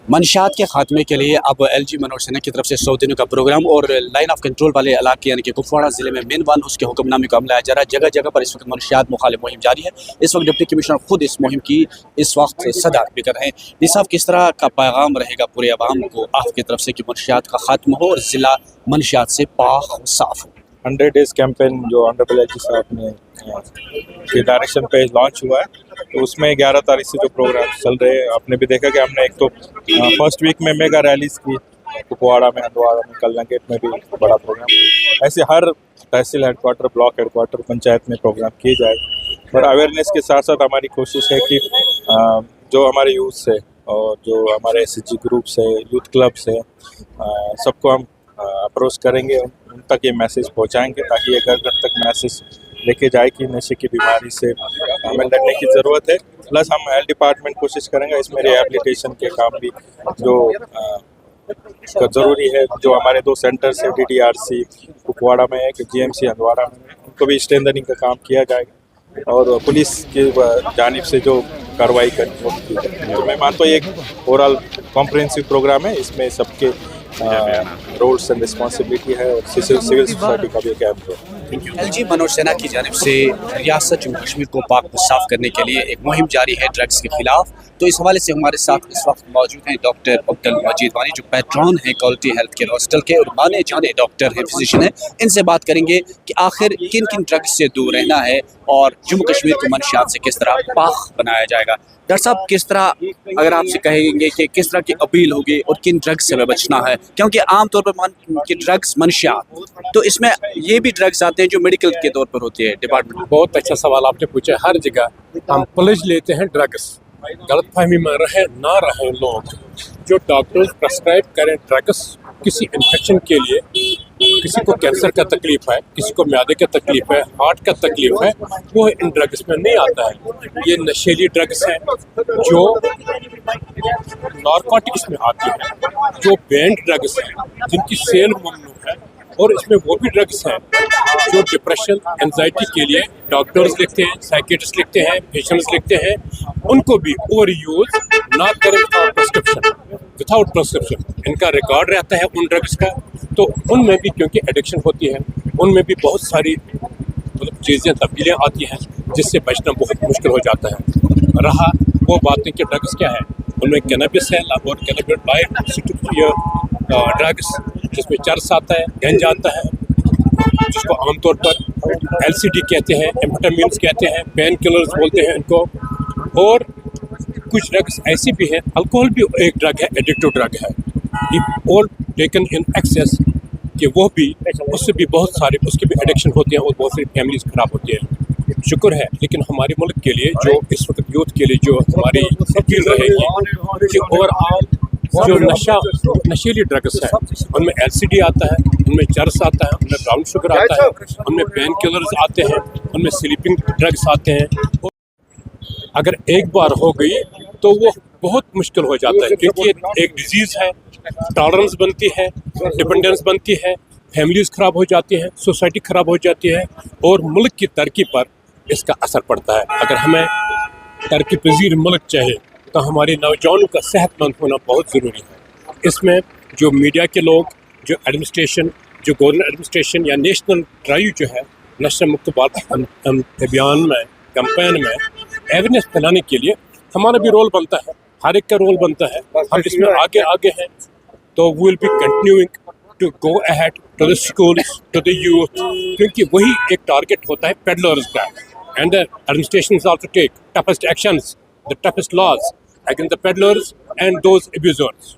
منشیات کے خاتمے کے لیے اب ایل جی منوج سنہا کی طرف سے 100 دنوں کا پروگرام اور لائن آف کنٹرول والے علاقے یعنی کہ کپواڑہ ضلع میں مین ون اس کے حکم نامے کو عملایا جا رہا ہے۔ جگہ جگہ پر اس وقت منشیات مخالف مہم جاری ہے۔ اس وقت ڈپٹی کمشنر خود اس مہم کی اس وقت صدارت بھی کر رہے ہیں۔ نصاب کس طرح کا پیغام رہے گا پورے عوام کو آپ کی طرف سے کہ منشیات کا خاتمہ ہو اور ضلع منشیات سے پاک و صاف ہو؟ 100 days کیمپین جو آنریبل ایل جی صاحب نے کے ڈائریکشن پہ لانچ ہوا ہے، تو اس میں 11 تاریخ سے جو پروگرام چل رہے ہیں، آپ نے بھی دیکھا کہ ہم نے ایک تو فرسٹ ویک میں میگا ریلیز کی کپواڑہ میں، ہندوارہ میں، کلنا گیٹ میں بھی بڑا پروگرام، ایسے ہر تحصیل headquarter, block headquarter, panchayat میں پروگرام کیے جائے۔ اور اویئرنیس کے ساتھ ساتھ ہماری کوشش ہے کہ جو ہمارے یوتھ ہے اور جو ہمارے ایس ایچ جی گروپس ہے، یوتھ کلبس ہے، سب کو ہم اپروچ کریں گے، ان تک یہ میسیج پہنچائیں گے تاکہ یہ گھر گھر تک میسیج لے کے جائے کہ نشے کی بیماری سے ہمیں لڑنے کی ضرورت ہے۔ پلس ہم ہیلتھ ڈپارٹمنٹ کوشش کریں گے اس میں ریہیبلیٹیشن کے کام بھی جو ضروری ہے، جو ہمارے 2 سینٹرز ہیں، D D R C Kupwara میں ہے کہ جی ایم سی ہندوارہ میں، ان کو بھی اسٹرینتھننگ کا کام کیا جائے گا اور پولیس کی جانب سے جو کارروائی کرنی وہ کی جائے گی۔ تو میں مانتا ہوں یہ ایک اوور آل کمپریہنسو پروگرام ہے، اس میں سب کے رولس اینڈ رسپانسبلٹی ہے اور سول سوسائٹی کا بھی ایک اہم رول ہے۔ ایل جی منوج سنہا کی جانب سے ریاست جموں کشمیر کو پاک و صاف کرنے کے لیے ایک مہم جاری ہے ڈرگس کے خلاف، تو اس حوالے سے ہمارے ساتھ اس وقت موجود ہیں ڈاکٹر عبدالمجید وانی جو پیٹرون ہیں کوالٹی ہیلتھ کیئر ہاسپٹل کے اور مانے جانے ڈاکٹر ہیں، فزیشین ہیں۔ ان سے بات کریں گے کہ آخر کن کن ڈرگس سے دور رہنا ہے اور جموں کشمیر کو منشیات سے کس طرح پاک بنایا جائے گا۔ ڈاکٹر صاحب کس طرح اگر آپ سے کہیں گے کہ کس طرح کی اپیل ہوگی اور کن ڈرگس سے بچنا ہے، کیونکہ عام طور پر ڈرگس منشیات، تو اس میں یہ بھی ڈرگس آتے ہیں جو میڈیکل کے طور پر ہوتے ہیں ڈپارٹمنٹ۔ بہت اچھا سوال آپ نے پوچھا۔ ہر جگہ ہم پلج لیتے ہیں ڈرگس، غلط فہمی میں نہ رہیں لوگ۔ جو ڈاکٹرز پرسکرائب کریں ڈرگس کسی انفیکشن کے لیے، کسی کو کینسر کا تکلیف ہے، کسی کو معدے کا تکلیف ہے، ہارٹ کا تکلیف ہے، وہ ان ڈرگس میں نہیں آتا ہے۔ یہ نشیلی ڈرگس ہیں جو نارکوٹکس میں آتی ہیں، جو بینڈ ڈرگس ہیں جن کی سیل ممنوع ہے، اور اس میں وہ بھی ڈرگس ہیں جو ڈپریشن، انزائٹی کے لیے ڈاکٹرز لکھتے ہیں، سائیکیٹرسٹ لکھتے ہیں، پیشنٹس لکھتے ہیں، ان کو بھی اوور یوز نہ کریں وداؤٹ پرسکرپشن۔ ان کا ریکارڈ رہتا ہے ان ڈرگس کا، تو ان میں بھی کیونکہ ایڈکشن ہوتی ہے، ان میں بھی بہت ساری چیزیں تبدیلیاں آتی ہیں جس سے بچنا بہت مشکل ہو جاتا ہے۔ رہا وہ باتیں کہ ڈرگس کیا ہے، ان میں کینابس ہے اور کینابیڈائڈ ڈرگس جس میں چرس آتا ہے، گنج آتا ہے، جس کو عام طور پر ایل سی ڈی کہتے ہیں، ایمفیٹامینس کہتے ہیں، پین کلرز بولتے ہیں ان کو، اور کچھ ڈرگس ایسی بھی ہیں، الکوہل بھی ایک ڈرگ ہے، ایڈکٹیو ڈرگ ہے، اور ٹیکن ان ایکسیس کہ وہ بھی اس سے بھی بہت سارے اس کے بھی ایڈکشن ہوتے ہیں اور بہت ساری فیملیز خراب ہوتی ہیں۔ شکر ہے لیکن ہمارے ملک کے لیے جو اس وقت یوتھ کے لیے جو ہماری اپیل رہے گی کہ اوور آل جو نشیلی ڈرگس ہیں ان میں ایل سی ڈی آتا ہے، ان میں چرس آتا ہے، ان میں براؤن شوگر آتا ہے، ان میں پین کلرز آتے ہیں، ان میں سلیپنگ ڈرگس آتے ہیں۔ اگر ایک بار ہو گئی تو وہ بہت مشکل ہو جاتا ہے کیونکہ یہ ایک ڈیزیز ہے، ٹالرنس بنتی ہے، ڈپینڈنس بنتی ہے، فیملیز خراب ہو جاتی ہیں، سوسائٹی خراب ہو جاتی ہے اور ملک کی ترقی پر اس کا اثر پڑتا ہے۔ اگر ہمیں ترقی پذیر ملک چاہیے تو ہمارے نوجوانوں کا صحت مند ہونا بہت ضروری ہے۔ اس میں جو میڈیا کے لوگ، جو ایڈمنسٹریشن، جو گورنمنٹ ایڈمنسٹریشن یا نیشنل ڈرائیو جو ہے نشہ مکت ابھیان میں، کمپین میں اویئرنیس پھیلانے کے لیے ہمارا بھی رول بنتا ہے، ہر ایک کا رول بنتا ہے۔ ہم اس میں آگے ہیں تو we will be continuing to go ahead to the schools, to the youth, کیونکہ وہی ایک ٹارگیٹ ہوتا ہے پیڈلرز کا، and the administrations also take toughest actions, the toughest laws against the peddlers and those abusers.